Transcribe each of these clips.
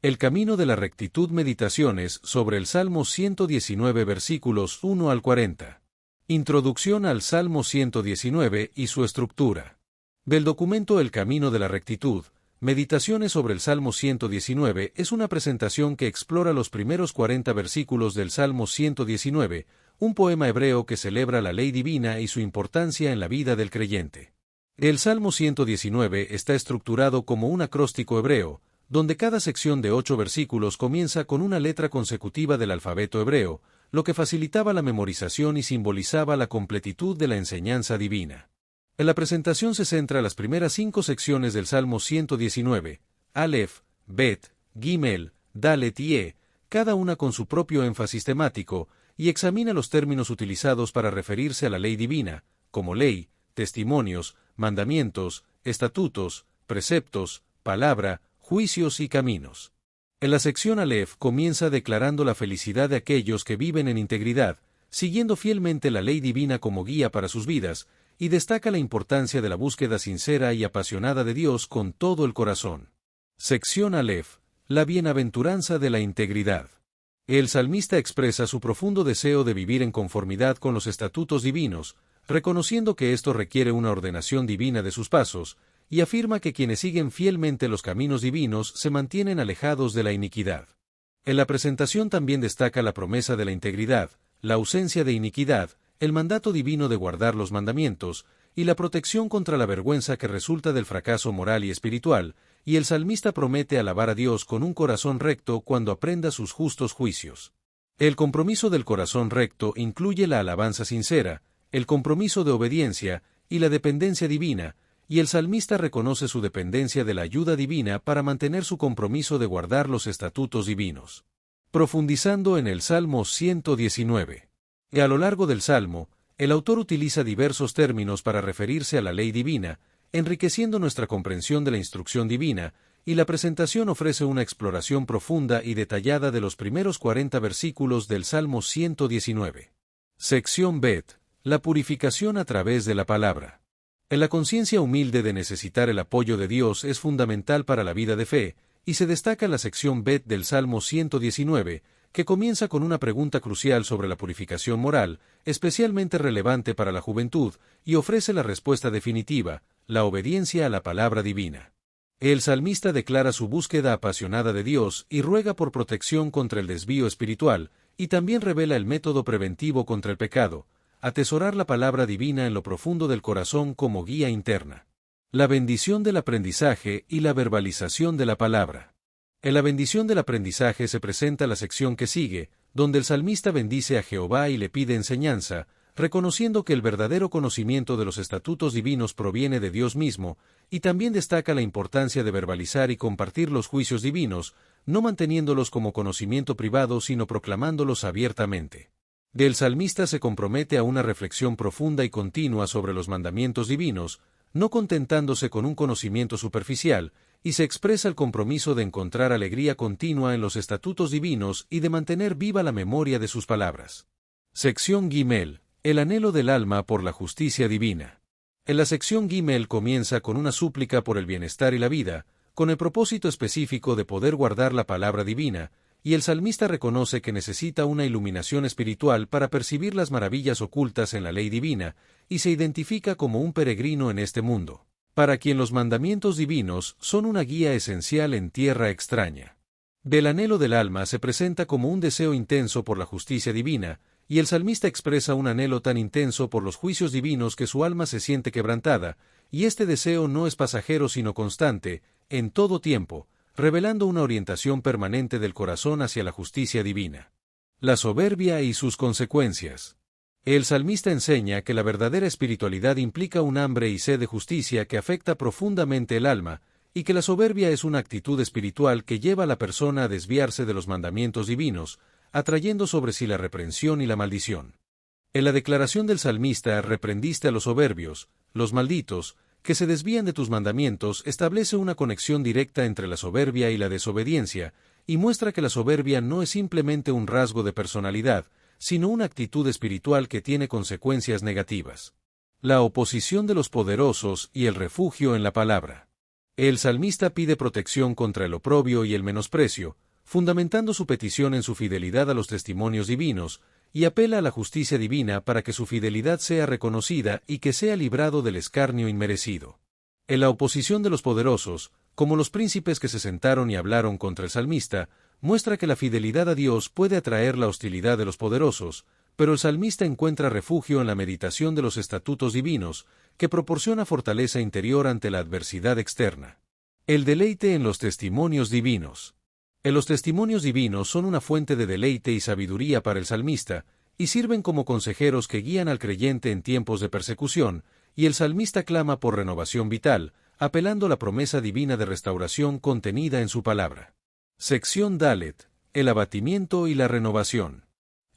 El camino de la rectitud. Meditaciones sobre el Salmo 119 versículos 1 al 40. Introducción al Salmo 119 y su estructura. Del documento El camino de la rectitud, Meditaciones sobre el Salmo 119 es una presentación que explora los primeros 40 versículos del Salmo 119, un poema hebreo que celebra la ley divina y su importancia en la vida del creyente. El Salmo 119 está estructurado como un acróstico hebreo, donde cada sección de 8 versículos comienza con una letra consecutiva del alfabeto hebreo, lo que facilitaba la memorización y simbolizaba la completitud de la enseñanza divina. En la presentación se centra las primeras 5 secciones del Salmo 119, Aleph, Bet, Gimel, Dalet y cada una con su propio énfasis temático, y examina los términos utilizados para referirse a la ley divina, como ley, testimonios, mandamientos, estatutos, preceptos, palabra, juicios y caminos. En la sección Aleph comienza declarando la felicidad de aquellos que viven en integridad, siguiendo fielmente la ley divina como guía para sus vidas, y destaca la importancia de la búsqueda sincera y apasionada de Dios con todo el corazón. Sección Aleph, la bienaventuranza de la integridad. El salmista expresa su profundo deseo de vivir en conformidad con los estatutos divinos, reconociendo que esto requiere una ordenación divina de sus pasos, y afirma que quienes siguen fielmente los caminos divinos se mantienen alejados de la iniquidad. En la presentación también destaca la promesa de la integridad, la ausencia de iniquidad, el mandato divino de guardar los mandamientos, y la protección contra la vergüenza que resulta del fracaso moral y espiritual, y el salmista promete alabar a Dios con un corazón recto cuando aprenda sus justos juicios. El compromiso del corazón recto incluye la alabanza sincera, el compromiso de obediencia y la dependencia divina, y el salmista reconoce su dependencia de la ayuda divina para mantener su compromiso de guardar los estatutos divinos. Profundizando en el Salmo 119. A lo largo del Salmo, el autor utiliza diversos términos para referirse a la ley divina, enriqueciendo nuestra comprensión de la instrucción divina, y la presentación ofrece una exploración profunda y detallada de los primeros 40 versículos del Salmo 119. Sección Bet, la purificación a través de la palabra. En la conciencia humilde de necesitar el apoyo de Dios es fundamental para la vida de fe, y se destaca la sección Bet del Salmo 119, que comienza con una pregunta crucial sobre la purificación moral, especialmente relevante para la juventud, y ofrece la respuesta definitiva, la obediencia a la palabra divina. El salmista declara su búsqueda apasionada de Dios y ruega por protección contra el desvío espiritual, y también revela el método preventivo contra el pecado, atesorar la palabra divina en lo profundo del corazón como guía interna. La bendición del aprendizaje y la verbalización de la palabra. En la bendición del aprendizaje se presenta la sección que sigue, donde el salmista bendice a Jehová y le pide enseñanza, reconociendo que el verdadero conocimiento de los estatutos divinos proviene de Dios mismo, y también destaca la importancia de verbalizar y compartir los juicios divinos, no manteniéndolos como conocimiento privado sino proclamándolos abiertamente. El salmista se compromete a una reflexión profunda y continua sobre los mandamientos divinos, no contentándose con un conocimiento superficial, y se expresa el compromiso de encontrar alegría continua en los estatutos divinos y de mantener viva la memoria de sus palabras. Sección Gimel, el anhelo del alma por la justicia divina. En la sección Gimel comienza con una súplica por el bienestar y la vida, con el propósito específico de poder guardar la palabra divina, y el salmista reconoce que necesita una iluminación espiritual para percibir las maravillas ocultas en la ley divina, y se identifica como un peregrino en este mundo, para quien los mandamientos divinos son una guía esencial en tierra extraña. Del anhelo del alma se presenta como un deseo intenso por la justicia divina, y el salmista expresa un anhelo tan intenso por los juicios divinos que su alma se siente quebrantada, y este deseo no es pasajero sino constante, en todo tiempo, revelando una orientación permanente del corazón hacia la justicia divina. La soberbia y sus consecuencias. El salmista enseña que la verdadera espiritualidad implica un hambre y sed de justicia que afecta profundamente el alma, y que la soberbia es una actitud espiritual que lleva a la persona a desviarse de los mandamientos divinos, atrayendo sobre sí la reprensión y la maldición. En la declaración del salmista, reprendiste a los soberbios, los malditos, que se desvían de tus mandamientos, establece una conexión directa entre la soberbia y la desobediencia, y muestra que la soberbia no es simplemente un rasgo de personalidad, sino una actitud espiritual que tiene consecuencias negativas. La oposición de los poderosos y el refugio en la palabra. El salmista pide protección contra el oprobio y el menosprecio, fundamentando su petición en su fidelidad a los testimonios divinos, y apela a la justicia divina para que su fidelidad sea reconocida y que sea librado del escarnio inmerecido. En la oposición de los poderosos, como los príncipes que se sentaron y hablaron contra el salmista, muestra que la fidelidad a Dios puede atraer la hostilidad de los poderosos, pero el salmista encuentra refugio en la meditación de los estatutos divinos, que proporciona fortaleza interior ante la adversidad externa. El deleite en los testimonios divinos. Los testimonios divinos son una fuente de deleite y sabiduría para el salmista, y sirven como consejeros que guían al creyente en tiempos de persecución, y el salmista clama por renovación vital, apelando a la promesa divina de restauración contenida en su palabra. Sección Dalet, el abatimiento y la renovación.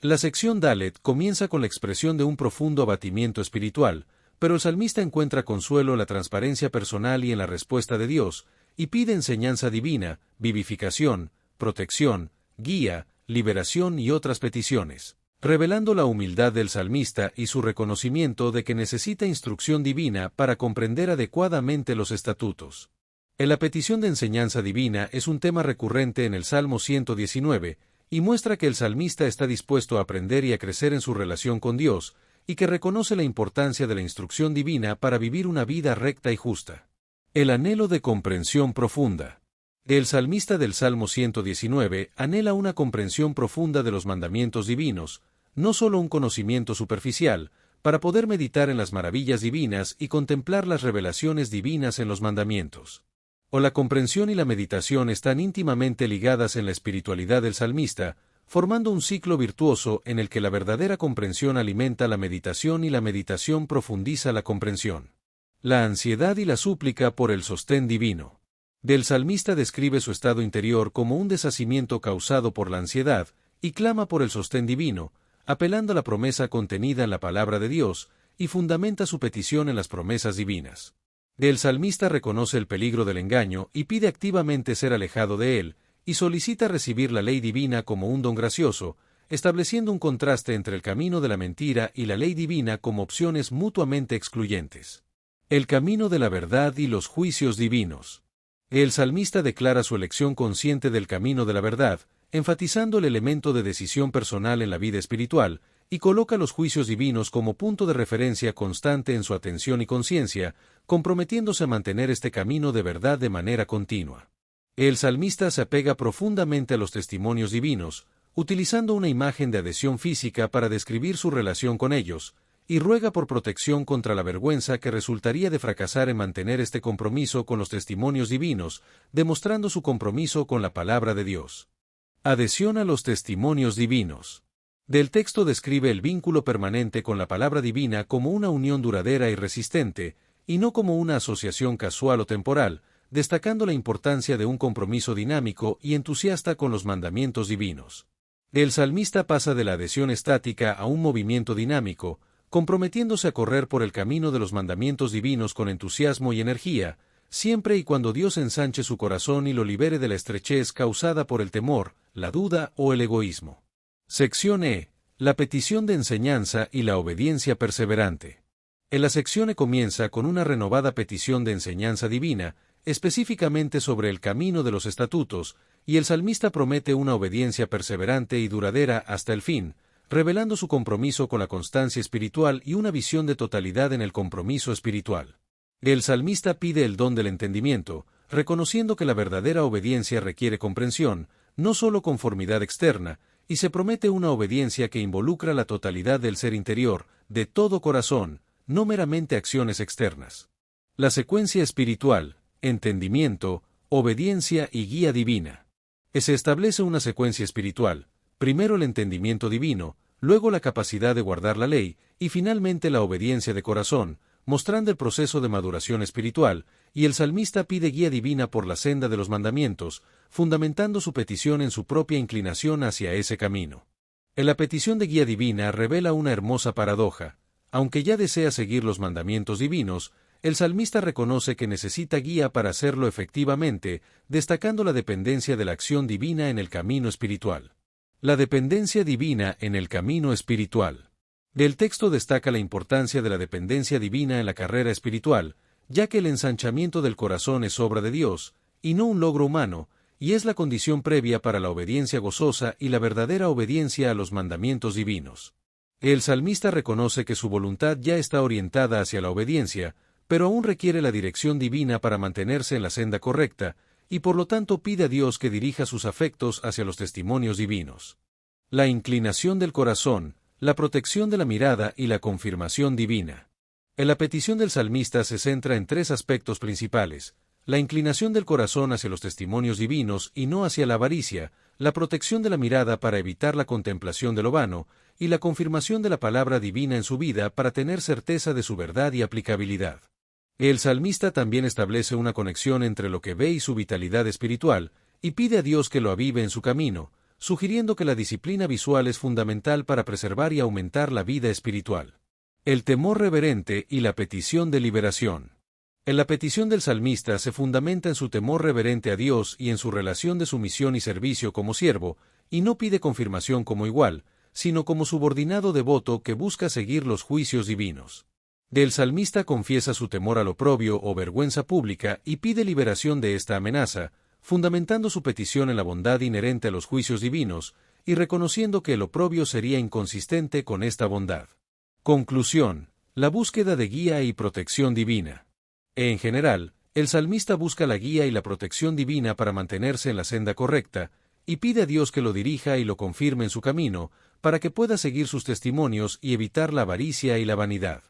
La sección Dalet comienza con la expresión de un profundo abatimiento espiritual, pero el salmista encuentra consuelo en la transparencia personal y en la respuesta de Dios, y pide enseñanza divina, vivificación, protección, guía, liberación y otras peticiones, revelando la humildad del salmista y su reconocimiento de que necesita instrucción divina para comprender adecuadamente los estatutos. La petición de enseñanza divina es un tema recurrente en el Salmo 119, y muestra que el salmista está dispuesto a aprender y a crecer en su relación con Dios, y que reconoce la importancia de la instrucción divina para vivir una vida recta y justa. El anhelo de comprensión profunda. El salmista del Salmo 119 anhela una comprensión profunda de los mandamientos divinos, no solo un conocimiento superficial, para poder meditar en las maravillas divinas y contemplar las revelaciones divinas en los mandamientos. La comprensión y la meditación están íntimamente ligadas en la espiritualidad del salmista, formando un ciclo virtuoso en el que la verdadera comprensión alimenta la meditación y la meditación profundiza la comprensión. La ansiedad y la súplica por el sostén divino. El salmista describe su estado interior como un deshacimiento causado por la ansiedad, y clama por el sostén divino, apelando a la promesa contenida en la palabra de Dios, y fundamenta su petición en las promesas divinas. El salmista reconoce el peligro del engaño y pide activamente ser alejado de él, y solicita recibir la ley divina como un don gracioso, estableciendo un contraste entre el camino de la mentira y la ley divina como opciones mutuamente excluyentes. El camino de la verdad y los juicios divinos. El salmista declara su elección consciente del camino de la verdad, enfatizando el elemento de decisión personal en la vida espiritual, y coloca los juicios divinos como punto de referencia constante en su atención y conciencia, comprometiéndose a mantener este camino de verdad de manera continua. El salmista se apega profundamente a los testimonios divinos, utilizando una imagen de adhesión física para describir su relación con ellos, y ruega por protección contra la vergüenza que resultaría de fracasar en mantener este compromiso con los testimonios divinos, demostrando su compromiso con la palabra de Dios. Adhesión a los testimonios divinos. Del texto describe el vínculo permanente con la palabra divina como una unión duradera y resistente, y no como una asociación casual o temporal, destacando la importancia de un compromiso dinámico y entusiasta con los mandamientos divinos. El salmista pasa de la adhesión estática a un movimiento dinámico, comprometiéndose a correr por el camino de los mandamientos divinos con entusiasmo y energía, siempre y cuando Dios ensanche su corazón y lo libere de la estrechez causada por el temor, la duda o el egoísmo. Sección E. La petición de enseñanza y la obediencia perseverante. En la sección E comienza con una renovada petición de enseñanza divina, específicamente sobre el camino de los estatutos, y el salmista promete una obediencia perseverante y duradera hasta el fin, revelando su compromiso con la constancia espiritual y una visión de totalidad en el compromiso espiritual. El salmista pide el don del entendimiento, reconociendo que la verdadera obediencia requiere comprensión, no solo conformidad externa, y se promete una obediencia que involucra la totalidad del ser interior, de todo corazón, no meramente acciones externas. La secuencia espiritual, entendimiento, obediencia y guía divina. Se establece una secuencia espiritual, primero el entendimiento divino, luego la capacidad de guardar la ley, y finalmente la obediencia de corazón, mostrando el proceso de maduración espiritual, y el salmista pide guía divina por la senda de los mandamientos, fundamentando su petición en su propia inclinación hacia ese camino. En la petición de guía divina revela una hermosa paradoja. Aunque ya desea seguir los mandamientos divinos, el salmista reconoce que necesita guía para hacerlo efectivamente, destacando la dependencia de la acción divina en el camino espiritual. La dependencia divina en el camino espiritual. Del texto destaca la importancia de la dependencia divina en la carrera espiritual, ya que el ensanchamiento del corazón es obra de Dios, y no un logro humano, y es la condición previa para la obediencia gozosa y la verdadera obediencia a los mandamientos divinos. El salmista reconoce que su voluntad ya está orientada hacia la obediencia, pero aún requiere la dirección divina para mantenerse en la senda correcta, y por lo tanto pide a Dios que dirija sus afectos hacia los testimonios divinos. La inclinación del corazón, la protección de la mirada y la confirmación divina. En la petición del salmista se centra en tres aspectos principales: la inclinación del corazón hacia los testimonios divinos y no hacia la avaricia, la protección de la mirada para evitar la contemplación de lo vano, y la confirmación de la palabra divina en su vida para tener certeza de su verdad y aplicabilidad. El salmista también establece una conexión entre lo que ve y su vitalidad espiritual, y pide a Dios que lo avive en su camino, sugiriendo que la disciplina visual es fundamental para preservar y aumentar la vida espiritual. El temor reverente y la petición de liberación. En la petición del salmista se fundamenta en su temor reverente a Dios y en su relación de sumisión y servicio como siervo, y no pide confirmación como igual, sino como subordinado devoto que busca seguir los juicios divinos. El salmista confiesa su temor al oprobio o vergüenza pública y pide liberación de esta amenaza, fundamentando su petición en la bondad inherente a los juicios divinos, y reconociendo que el oprobio sería inconsistente con esta bondad. Conclusión: la búsqueda de guía y protección divina. En general, el salmista busca la guía y la protección divina para mantenerse en la senda correcta, y pide a Dios que lo dirija y lo confirme en su camino, para que pueda seguir sus testimonios y evitar la avaricia y la vanidad.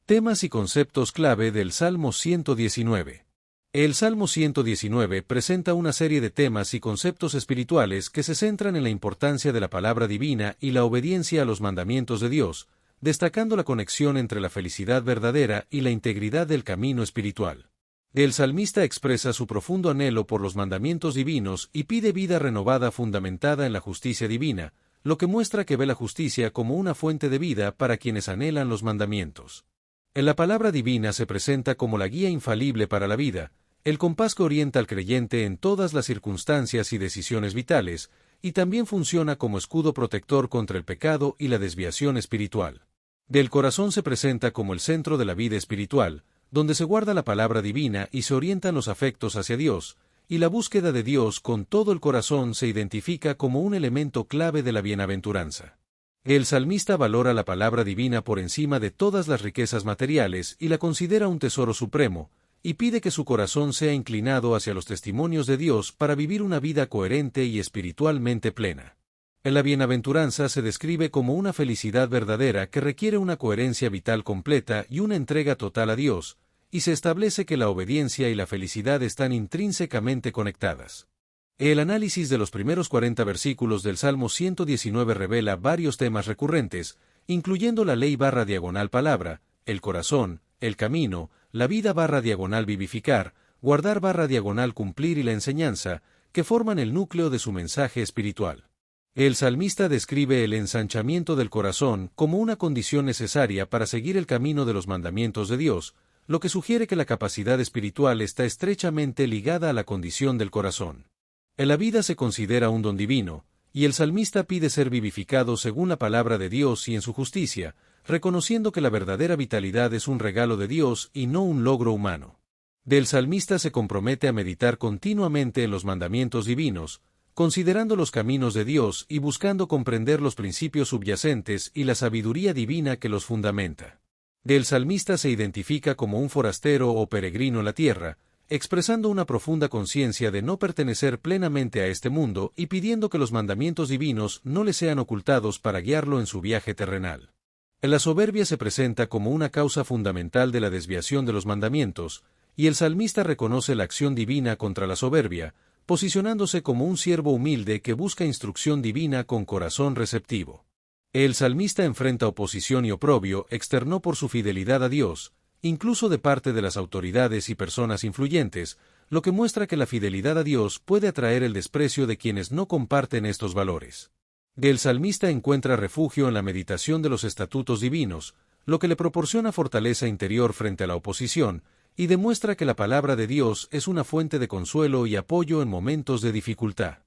Temas y conceptos clave del Salmo 119. El Salmo 119 presenta una serie de temas y conceptos espirituales que se centran en la importancia de la palabra divina y la obediencia a los mandamientos de Dios, destacando la conexión entre la felicidad verdadera y la integridad del camino espiritual. El salmista expresa su profundo anhelo por los mandamientos divinos y pide vida renovada fundamentada en la justicia divina, lo que muestra que ve la justicia como una fuente de vida para quienes anhelan los mandamientos. En la palabra divina se presenta como la guía infalible para la vida, el compás que orienta al creyente en todas las circunstancias y decisiones vitales, y también funciona como escudo protector contra el pecado y la desviación espiritual. Del corazón se presenta como el centro de la vida espiritual, donde se guarda la palabra divina y se orientan los afectos hacia Dios, y la búsqueda de Dios con todo el corazón se identifica como un elemento clave de la bienaventuranza. El salmista valora la palabra divina por encima de todas las riquezas materiales y la considera un tesoro supremo, y pide que su corazón sea inclinado hacia los testimonios de Dios para vivir una vida coherente y espiritualmente plena. En la bienaventuranza se describe como una felicidad verdadera que requiere una coherencia vital completa y una entrega total a Dios, y se establece que la obediencia y la felicidad están intrínsecamente conectadas. El análisis de los primeros 40 versículos del Salmo 119 revela varios temas recurrentes, incluyendo la ley/palabra, el corazón, el camino, la vida/vivificar, guardar/cumplir y la enseñanza, que forman el núcleo de su mensaje espiritual. El salmista describe el ensanchamiento del corazón como una condición necesaria para seguir el camino de los mandamientos de Dios, lo que sugiere que la capacidad espiritual está estrechamente ligada a la condición del corazón. En la vida se considera un don divino, y el salmista pide ser vivificado según la palabra de Dios y en su justicia, reconociendo que la verdadera vitalidad es un regalo de Dios y no un logro humano. El salmista se compromete a meditar continuamente en los mandamientos divinos, considerando los caminos de Dios y buscando comprender los principios subyacentes y la sabiduría divina que los fundamenta. El salmista se identifica como un forastero o peregrino en la tierra, expresando una profunda conciencia de no pertenecer plenamente a este mundo y pidiendo que los mandamientos divinos no le sean ocultados para guiarlo en su viaje terrenal. La soberbia se presenta como una causa fundamental de la desviación de los mandamientos, y el salmista reconoce la acción divina contra la soberbia, posicionándose como un siervo humilde que busca instrucción divina con corazón receptivo. El salmista enfrenta oposición y oprobio externo por su fidelidad a Dios, incluso de parte de las autoridades y personas influyentes, lo que muestra que la fidelidad a Dios puede atraer el desprecio de quienes no comparten estos valores. El salmista encuentra refugio en la meditación de los estatutos divinos, lo que le proporciona fortaleza interior frente a la oposición, y demuestra que la palabra de Dios es una fuente de consuelo y apoyo en momentos de dificultad.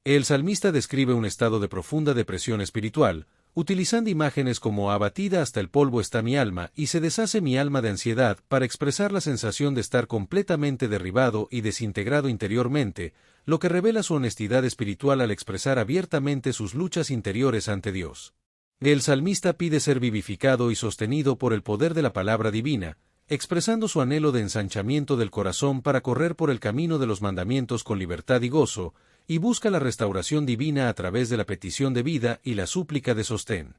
El salmista describe un estado de profunda depresión espiritual, utilizando imágenes como abatida hasta el polvo está mi alma y se deshace mi alma de ansiedad para expresar la sensación de estar completamente derribado y desintegrado interiormente, lo que revela su honestidad espiritual al expresar abiertamente sus luchas interiores ante Dios. El salmista pide ser vivificado y sostenido por el poder de la palabra divina, expresando su anhelo de ensanchamiento del corazón para correr por el camino de los mandamientos con libertad y gozo, y busca la restauración divina a través de la petición de vida y la súplica de sostén.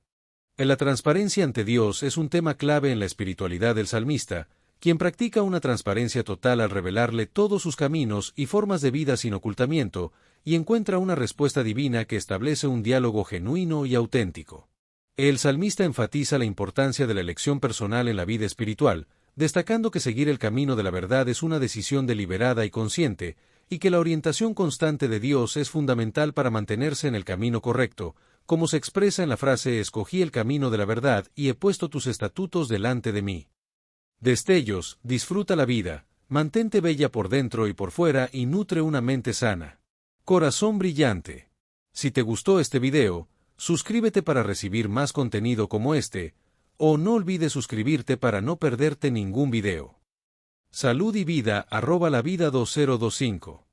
La transparencia ante Dios es un tema clave en la espiritualidad del salmista, quien practica una transparencia total al revelarle todos sus caminos y formas de vida sin ocultamiento, y encuentra una respuesta divina que establece un diálogo genuino y auténtico. El salmista enfatiza la importancia de la elección personal en la vida espiritual, destacando que seguir el camino de la verdad es una decisión deliberada y consciente, y que la orientación constante de Dios es fundamental para mantenerse en el camino correcto, como se expresa en la frase «Escogí el camino de la verdad y he puesto tus estatutos delante de mí». Destellos, disfruta la vida, mantente bella por dentro y por fuera y nutre una mente sana. Corazón brillante. Si te gustó este video, suscríbete para recibir más contenido como este, o no olvides suscribirte para no perderte ningún video. Salud y vida @lavida2025